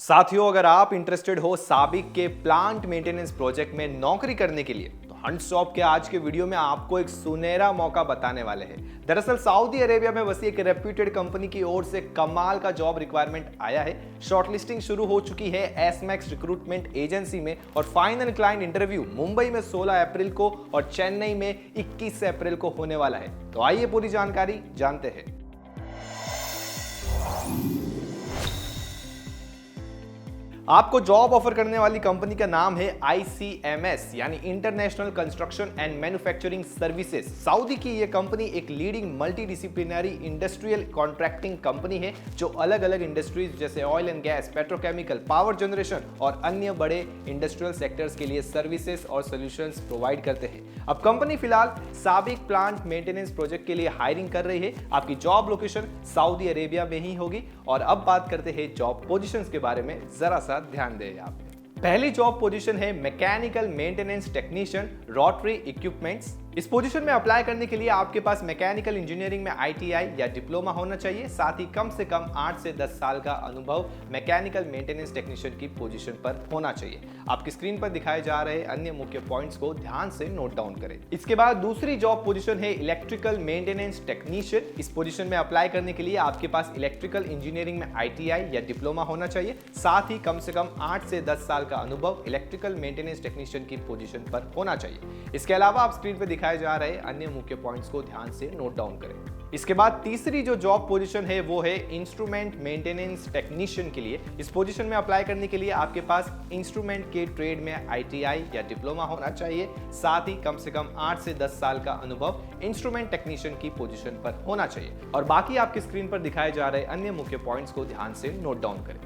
साथियों, अगर आप इंटरेस्टेड हो साबिक के प्लांट मेंटेनेंस प्रोजेक्ट में नौकरी करने के लिए तो हंट्सटॉप के आज के वीडियो में आपको एक सुनहरा मौका बताने वाले हैं। दरअसल सऊदी अरेबिया में बसी एक रेप्यूटेड कंपनी की ओर से कमाल का जॉब रिक्वायरमेंट आया है। शॉर्टलिस्टिंग शुरू हो चुकी है एसमैक्स रिक्रूटमेंट एजेंसी में और फाइनल क्लाइंट इंटरव्यू मुंबई में 16 अप्रैल को और चेन्नई में 21 अप्रैल को होने वाला है। तो आइए पूरी जानकारी जानते हैं। आपको जॉब ऑफर करने वाली कंपनी का नाम है ICMS यानी international construction and manufacturing services. Saudi की यह कंपनी एक leading multidisciplinary industrial contracting company है जो अलग अलग इंडस्ट्रीज जैसे oil and gas, petrochemical, power generation और अन्य बड़े इंडस्ट्रियल सेक्टर्स के लिए सर्विसेज और सॉल्यूशंस प्रोवाइड करते हैं। अब कंपनी फिलहाल साबिक प्लांट मेंटेनेंस प्रोजेक्ट के लिए हायरिंग कर रही है। आपकी जॉब लोकेशन सऊदी अरेबिया में ही होगी। और अब बात करते हैं जॉब पोजीशंस के बारे में, जरा सा ध्यान दें आप। पहली जॉब पोजीशन है mechanical maintenance technician rotary equipments. इस पोजीशन में अप्लाई करने के लिए आपके पास मैकेनिकल इंजीनियरिंग में ITI या डिप्लोमा होना चाहिए। साथ ही कम से कम 8 से 10 साल का अनुभव मैकेनिकल मेंटेनेंस टेक्नीशियन की पोजीशन पर होना चाहिए। आपकी स्क्रीन पर दिखाए जा रहे अन्य मुख्य पॉइंट्स को ध्यान से नोट डाउन करें। इसके बाद दूसरी जॉब पोजीशन है इलेक्ट्रिकल मेंटेनेंस टेक्नीशियन। इस पोजीशन में अप्लाई करने के लिए आपके पास इलेक्ट्रिकल इंजीनियरिंग में ITI या डिप्लोमा होना चाहिए। साथ ही कम से कम 8 से 10 साल का अनुभव इलेक्ट्रिकल मेंटेनेंस टेक्नीशियन की पोजीशन पर होना चाहिए। इसके अलावा आप स्क्रीन पर दिखाए जा रहे अन्य मुख्य पॉइंट्स को ध्यान से नोट डाउन करें। इसके बाद तीसरी जो जॉब पोजीशन है वो है इंस्ट्रूमेंट मेंटेनेंस टेक्नीशियन के लिए। इस पोजीशन में अप्लाई करने के लिए आपके पास इंस्ट्रूमेंट के ट्रेड में ITI या डिप्लोमा होना चाहिए। साथ ही कम से कम 8 से 10 साल का अनुभव इंस्ट्रूमेंट टेक्नीशियन की पोजीशन पर होना चाहिए। और बाकी आपकी स्क्रीन पर दिखाए जा रहे अन्य मुख्य पॉइंट्स को ध्यान से नोट डाउन करें।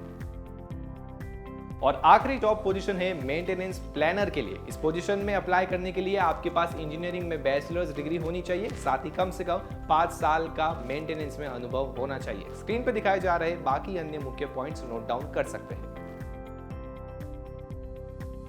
और आखिरी जॉब पोजीशन है मेंटेनेंस प्लानर के लिए। इस पोजीशन में अप्लाई करने के लिए आपके पास इंजीनियरिंग में बैचलर्स डिग्री होनी चाहिए। साथ ही कम से कम 5 साल का मेंटेनेंस में अनुभव होना चाहिए। स्क्रीन पर दिखाए जा रहे बाकी अन्य मुख्य पॉइंट्स नोट डाउन कर सकते हैं।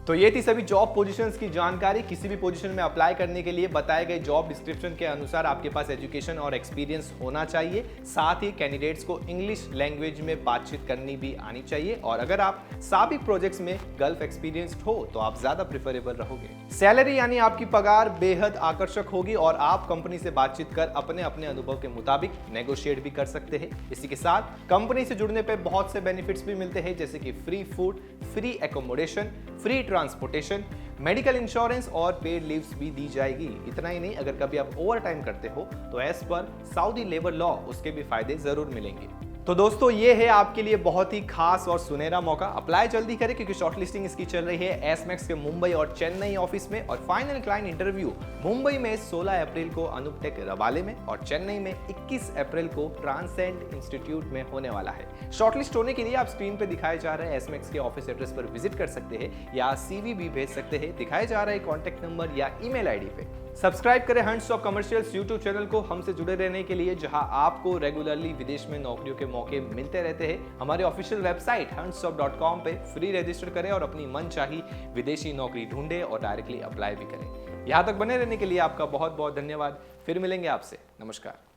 तो ये थी सभी जॉब पोजीशंस की जानकारी। किसी भी पोजीशन में अप्लाई करने के लिए बताए गए जॉब डिस्क्रिप्शन के अनुसार आपके पास एजुकेशन और एक्सपीरियंस होना चाहिए। साथ ही कैंडिडेट्स को इंग्लिश लैंग्वेज में बातचीत करनी भी आनी चाहिए। और अगर आप साबिक प्रोजेक्ट्स में गल्फ एक्सपीरियंस्ड हो तो आप ज्यादा प्रेफरेबल रहोगे। सैलरी यानी आपकी पगार बेहद आकर्षक होगी और आप कंपनी से बातचीत कर अपने अपने अनुभव के मुताबिक नेगोशिएट भी कर सकते हैं। इसी के साथ कंपनी से जुड़ने पर बहुत से बेनिफिट्स भी मिलते हैं जैसे कि free food, free accommodation, free transportation, medical insurance और पेड लीव्स भी दी जाएगी। इतना ही नहीं, अगर कभी आप ओवर टाइम करते हो तो as per Saudi labour law उसके भी फायदे जरूर मिलेंगे। तो दोस्तों, ये है आपके लिए बहुत ही खास और सुनहरा मौका। अप्लाई जल्दी करें क्योंकि शॉर्टलिस्टिंग इसकी चल रही है एसमैक्स के मुंबई और चेन्नई ऑफिस में। और फाइनल क्लाइंट इंटरव्यू मुंबई में 16 अप्रैल को अनूपटेक रवाले में और चेन्नई में 21 अप्रैल को ट्रांसेंड इंस्टीट्यूट में होने वाला है। शॉर्टलिस्ट होने के लिए आप स्क्रीन पर दिखाए जा रहे एसमैक्स के ऑफिस एड्रेस पर विजिट कर सकते हैं या CV भी भेज सकते हैं दिखाए जा रहे कॉन्टैक्ट नंबर या ईमेल ID पे। सब्सक्राइब करें हंट्सटॉप कमर्शियल्स यूट्यूब चैनल को हमसे जुड़े रहने के लिए, जहां आपको रेगुलरली विदेश में नौकरियों के मौके मिलते रहते हैं। हमारे ऑफिशियल वेबसाइट huntstop.com पे फ्री रजिस्टर करें और अपनी मनचाही विदेशी नौकरी ढूंढें और डायरेक्टली अप्लाई भी करें। यहां तक बने रहने के लिए आपका बहुत बहुत धन्यवाद। फिर मिलेंगे आपसे। नमस्कार।